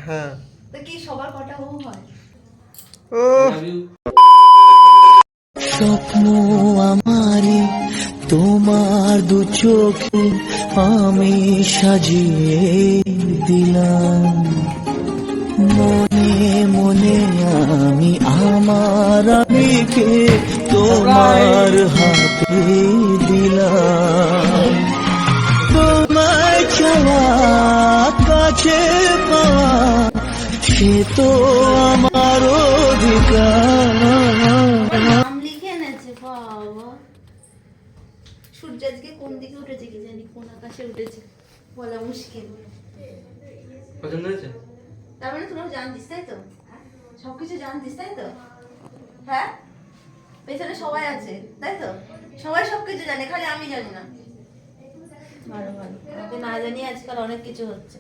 হ্যাঁ তো কি সবার কটা ও হয়? ও স্বপ্ন আমারে তোমার দু চোখে আমি সাজিয়ে দিলাম, মনে মনে আমি আমার আমিকে তোমার হাতে দিলাম। তোমায় চাওয়া কাছে পাওয়া সে তো আমার অধিকার। নাম লিখে এনেছে বাবা। সূর্য আজকে কোন দিকে উঠেছে কি জানি, কোন আকাশে উঠেছে বলা মুশকিল। পছন্দ হয়েছে? তার মানে তোমরা জানতিস তাই তো, সবকিছু জানতিস তাই তো? হ্যাঁ, পেছনে সবাই আছে তাই তো, সবাই সবকিছু জানে, খালি আমি জানি না। ভালো ভালো, আমাকে না জানি আজকাল অনেক কিছু হচ্ছে।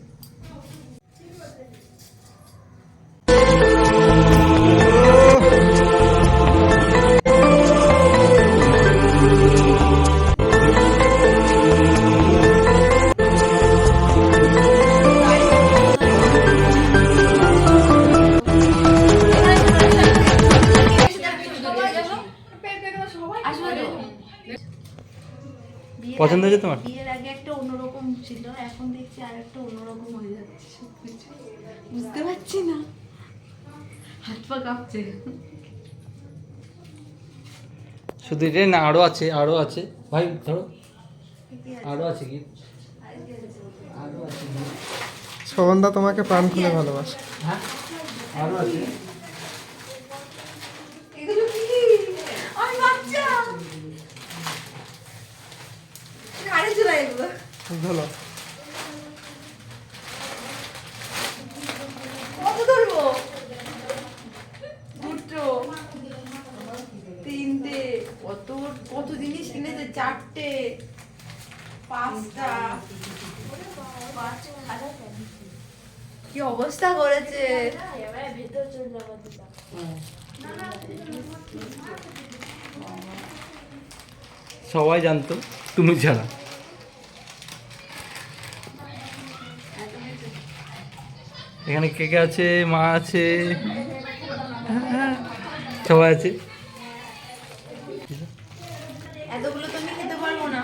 পছন্দ হয়েছে তোমার? বিয়ের আগে একটা অন্যরকম ছিল, এখন দেখছি আর একটা অন্যরকম হয়ে যাচ্ছে সবকিছু। বুঝতে পারছি না, হাত পা কাঁপছে। শুধু এটাই না, আরো আছে, আরো আছে ভাই, ধরো আরো আছে কি, আরো আছে কি? শোভনদা তোমাকে প্রাণ খুলে ভালোবাসে। হ্যাঁ আরো আছে। এগুলো কি? আমি বাচ্চা ঘাড়ে ঝুলাই এগুলো। ধরো কত ধরবো? দুটো, তিনটে, কত কত জিনিস কিনেছে, চারটে, পাঁচটা, কি অবস্থা করেছে। সবাই জানতো তুমি ছাড়া। এখানে কে কে আছে? মা আছে, সবাই আছে। এতগুলো তো আমি খেতে পারবো না,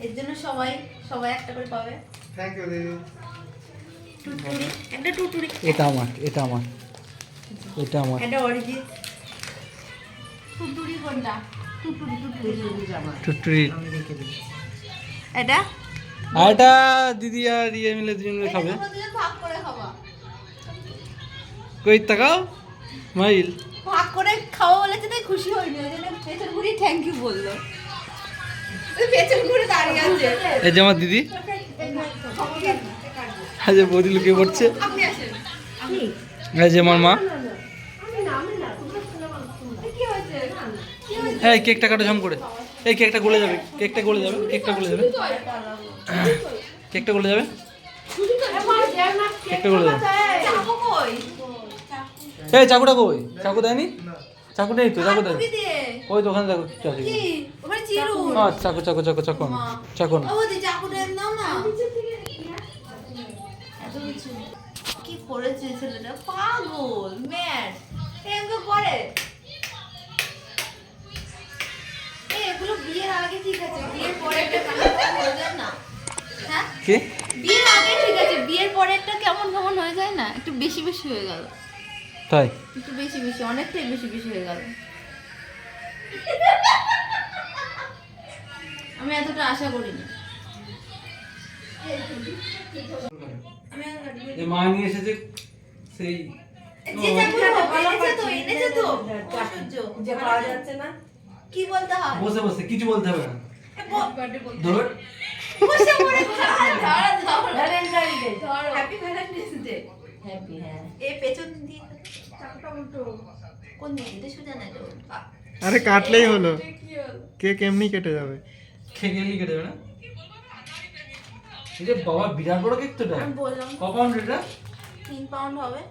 এর জন্য সবাই সবাই একটা করে পাবে। থ্যাংক ইউ দিদি। টুটুরি, একটা টুটুরি, এটা আমার, এটা আমার, এটা আমার। একটা অরিজিৎ। টুটুরি কোনটা? টুটুরি টুটুরি টুটুরি। এটা আর এটা দিদি আর ইয়ে মিলে দুজন মিলে খাবে। তোমরা দুজন ভাগ করে খাবা। কই তাকাও মাইল। ভাগ করে খাওয়া বলেছে তাই খুশি হইনি, ওই জন্য পেছন ঘুরি থ্যাংক ইউ বললো। ওই পেছন ঘুরে দাঁড়িয়ে আছে। এই যে আমার দিদি, এই যে বৌদি লুকিয়ে পড়ছে। আপনি আসেন। এই যে আমার মা। কি হয়েছে? কি হয়েছে? এই কেকটা কাটো ঝম করে। এই কেকটা গলে যাবে, কেকটা গলে যাবে, কেকটা গলে যাবে, কেকটা গলে যাবে, কেকটা গলে যাবে। চাকু কই? এই চাকুটা কই? চাকু দেয়নি? চাকু নেই তো, চাকু দেয়। হাতুড়ি দিয়ে। ওই তো ওখানে চাকু আছে। কি? ওখানে চিরুন। চাকু চাকু চাকু চাকু মা। চাকু। ও দি চাকুটা দাও না। এত কিছু কি করেছে ছেলেটা, পাগল ম্যাড, এমন করে। এগুলো বিয়ের আগে ঠিক আছে, বিয়ের পরে একটা কেমন হয়ে যায় না? হ্যাঁ, কি? বিয়ের আগে ঠিক আছে, বিয়ের পরে একটা কেমন কেমন হয়ে যায় না? একটু বেশি বেশি হয়ে গেল, তাই? একটু বেশি বেশি, অনেকটাই বেশি বেশি হয়ে গেল। আমি এতটা আশা করিনি। এই মা নিয়ে এসেছে সেই যে চাকুটা এনেছে তো ঐশ্বর্য, যে পাওয়া যাচ্ছে না, কি বলতে হয়? বসে বসে কিছু বলতে হবে না। বসে ধর বসে পড়ে ধরো ভ্যালেন্টাইন ডে, ধরো হ্যাপি ভ্যালেন্টাইন্স ডে। হ্যাপি, হ্যাঁ। এ পেছন দিয়ে চাকুটা উল্টো, কোন দিকে? এটা সোজা না, এটা উল্টো। আরে কাটলেই হলো, কেক এমনি কেটে যাবে। খেয়ে কেটে যাবে না। এই যে বাবা বিরাট বড় কেক তো এটা। আমি বললাম ক পাউন্ড এটা? 3 পাউন্ড হবে।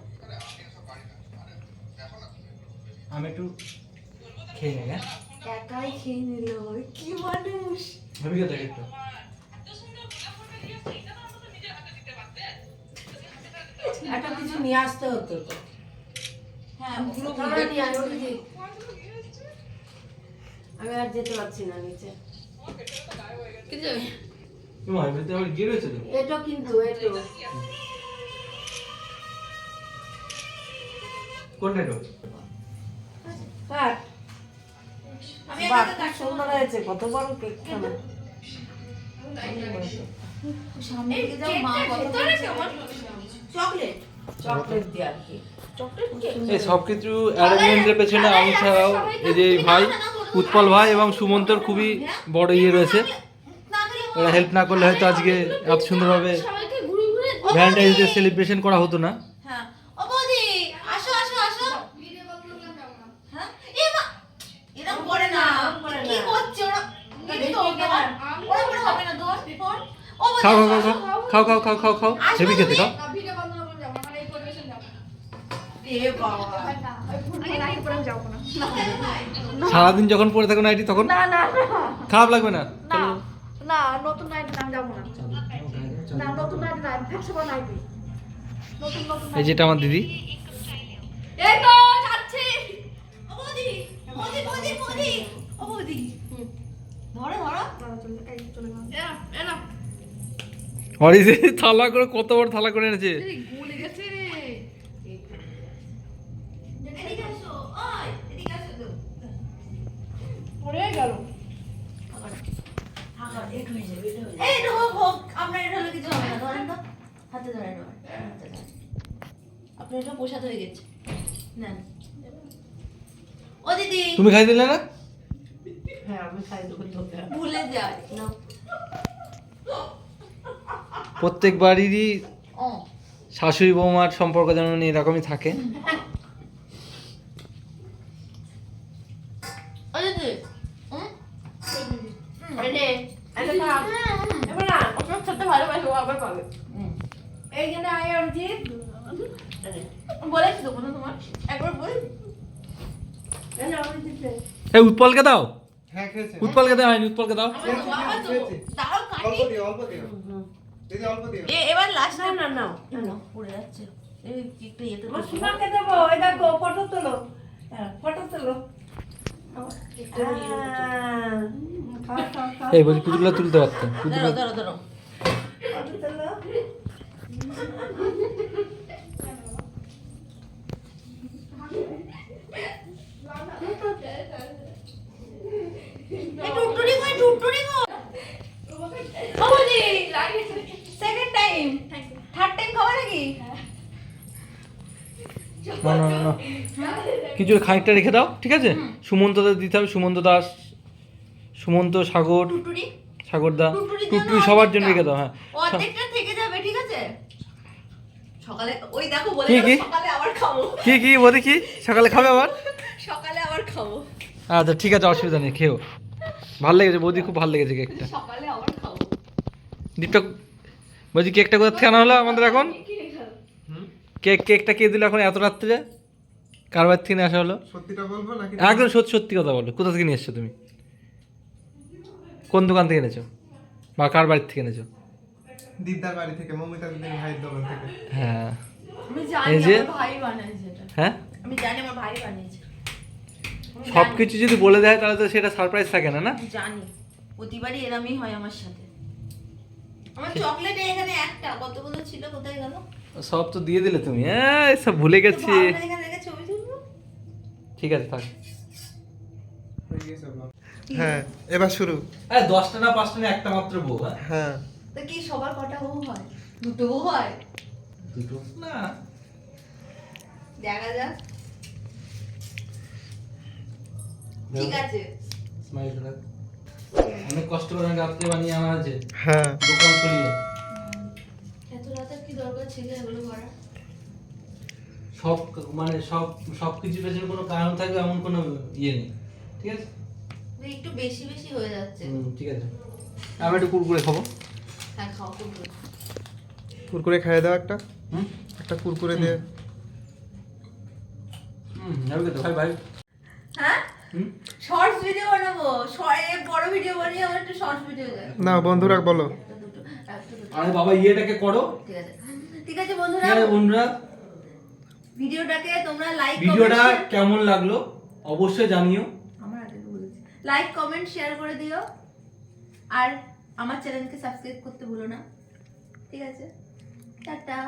আমি একটু খেয়ে নেই। হ্যাঁ একাই খেয়ে নিল, কি মানুষ। ভাবি কে দেখ একটু। নিয়ে আসতে হতো তো। হ্যাঁ পুরো খাবার নিয়ে আসতে। আমি আর যেতে পারছি না নিচে। তোমার এমনিতে আবার গিয়ে রয়েছে তো এটা কিন্তু এটা কোনটা এটা কাট। আমি বাহ, একটা খুব সুন্দর হয়েছে, কত বড় কেক খানা। সামনে দিকে যাও, মা কত চকলেট চকলেট দিয়ে আর কি। চকলেট কেক এই সব কিছু অ্যারেঞ্জমেন্টের পেছনে আমি ছাড়াও এই যে এই ভাই উৎপল ভাই এবং সুমন্তর খুবই বড় ইয়ে রয়েছে। ওরা হেল্প না করলে হয়তো আজকে এত সুন্দরভাবে সবাইকে ঘুরে ঘুরে ভ্যালেন্টাইন্স ডে সেলিব্রেশন করা হতো না। হ্যাঁ ও বৌদি আসো আসো আসো হ্যাঁ এ মা এরকম করে না কি করছে ওরা তো ওরা করে হবে না দোষ ফোন ও বৌদি খাও আসো, খাও আসো, খাও খাও খাও খাও খাও খাও হেভি খেতে খাও। এ বাবা সারাদিন যখন পরে থাকো নাইটি তখন না না খারাপ লাগবে না? না না নতুন নাইটি আমি যাবো না না নতুন নাইটি না একশো বার নাইটি নতুন নতুন এই যেটা আমার দিদি এই তো যাচ্ছি ও বৌদি বৌদি বৌদি বৌদি ও বৌদি ধরো ধরো এই চলে গেলাম এনা অরিজে থালা করে কত বড় থালা করে এনেছে। গুলে গেছে রে এদিকে আসো ওই এদিকে আসো তো পড়ে গেল এই তো হোক হোক আপনার এটা হলে কিছু হবে না ধরেন তো হাতে ধরেন আপনার এটা প্রসাদ হয়ে গেছে নেন ও দিদি তুমি খাই দিলে না? হ্যাঁ আমি খাই দেবো তোকে। ভুলে যায় না প্রত্যেক বাড়িরই ও শাশুড়ি বৌমার সম্পর্ক যেন এরকমই থাকে। ও দিদি এই নে, এটা খা। এবার না, আপনার সাথে ভালোবাসবো আবার পাবে এইখানে আয় অরিজিৎ। বলেছি তো কোনো তোমার একবার বল এই নে, অরিজিৎ নে। এই উৎপলকে দাও, হ্যাঁ খেয়েছে উৎপলকে দাও, উৎপলকে দাও। আমার বাবা তো দাও কাটি অল্প দিও অল্প দিও দিদি অল্প দিও এবার লাস্ট না না না না পড়ে যাচ্ছে এই একটু ইয়েতে আমার সোনাকে দেবো, এই দেখো ফটো তোলো। হ্যাঁ, ফটো তোলো। খাও খাও খাও। এই বলছি পুতুলটা তুলতে পারতাম, ধরো পুতুলটা ধরো ধরো ফটো তোলো। এই টুটুরি কই টুটুরি কই ও বৌদি সেকেন্ড টাইম থার্ড টাইম খাওয়া নাকি না না না, না কিছু খানিকটা রেখে দাও, ঠিক আছে? সুমন্তদের দিতে হবে, সুমন্ত দাস, সুমন্ত, সাগর, টুটুরি সাগর দা, টুটুরির টুটুরি জন্য সবার জন্য অর্ধেকটা। রেখে দাও। হ্যাঁ অর্ধেকটা থেকে যাবে ঠিক আছে সকালে ওই দেখো বলে কি, গেল কি? সকালে আবার খাবো কি কি বলি কি সকালে খাবে আবার? সকালে আবার খাবো আচ্ছা ঠিক আছে, অসুবিধা নেই, খেও। ভালো লেগেছে বৌদি, খুব ভালো লেগেছে কেকটা। সকালে আবার খাবো দীপটা বলছি কেকটা কোথা থেকে আনা হলো আমাদের এখন? কেকটা কে দিল এখন এত রাত্রে? কার বাড়ি থেকে নিয়ে আসা হলো? সত্যিটা বলবো নাকি একদম সত্যি সত্যি কথা বলো, কোথা থেকে নিয়ে এসছো তুমি? কোন দোকান থেকে এনেছো বা কার বাড়ি থেকে এনেছো? দিদার বাড়ি থেকে, মমিতা দিদির ভাইয়ের দোকান থেকে। হ্যাঁ আমি জানি এই যে- আমার ভাই বানিয়েছে এটা হ্যাঁ, আমি জানি আমার ভাই বানিয়েছে সব কিছু যদি বলে দেয় তাহলে তো সেটা সারপ্রাইজ থাকে না, না? আমি জানি প্রতিবারই এরমই হয় আমার সাথে আমার চকলেট এখানে একটা কতগুলো ছিল কোথায় গেল সব তো দিয়ে দিলে তুমি, হ্যাঁ সব ভুলে গেছি। ভাবনা এখানে রেখে ছবি তুলবো ঠিক আছে থাক। হয়ে গেছে vlog। হ্যাঁ এবার শুরু। 10টা না 5টা না একটা মাত্র বউ? হ্যাঁ তো কি সবার কটা বউ হয় দুটো বউ হয় দুটো না, দেখা যাক ঠিক আছে স্মাইল করে। অনেক কষ্ট করে রাত্রে বানিয়ে আনা হয়েছে হ্যাঁ দোকান খুলিয়ে। এত রাতের কি দরকার ছিল এগুলো করা সব মানে সব সব কিছু পেছনে কোনো কারণ থাকবে এমন কোনো ইয়ে নেই, ঠিক আছে? একটু বেশি বেশি হয়ে যাচ্ছে ঠিক আছে, আমি একটু কুরকুরে খাবো। হ্যাঁ খাও করবো কুরকুরে খাইয়ে দাও একটা, হুম একটা কুরকুরে দিয়ে। যাবে তো ভাই ভাই। হ্যাঁ হুম শর্টস ভিডিও বানাবো বড় ভিডিও বানিয়ে আমার একটু শর্টস ভিডিও যায় না বন্ধুরা বলো। একটা দুটো একটা দুটো আরে বাবা ইয়েটাকে করো। ঠিক আছে বন্ধুরা ঠিক আছে বন্ধুরা, ভিডিওটাকে তোমরা লাইক ভিডিওটা কেমন লাগলো অবশ্যই জানিও। আমার আগে বলেছি লাইক কমেন্ট শেয়ার করে দিও আর আমার চ্যানেলকে সাবস্ক্রাইব করতে ভুলো না, ঠিক আছে? টাটা।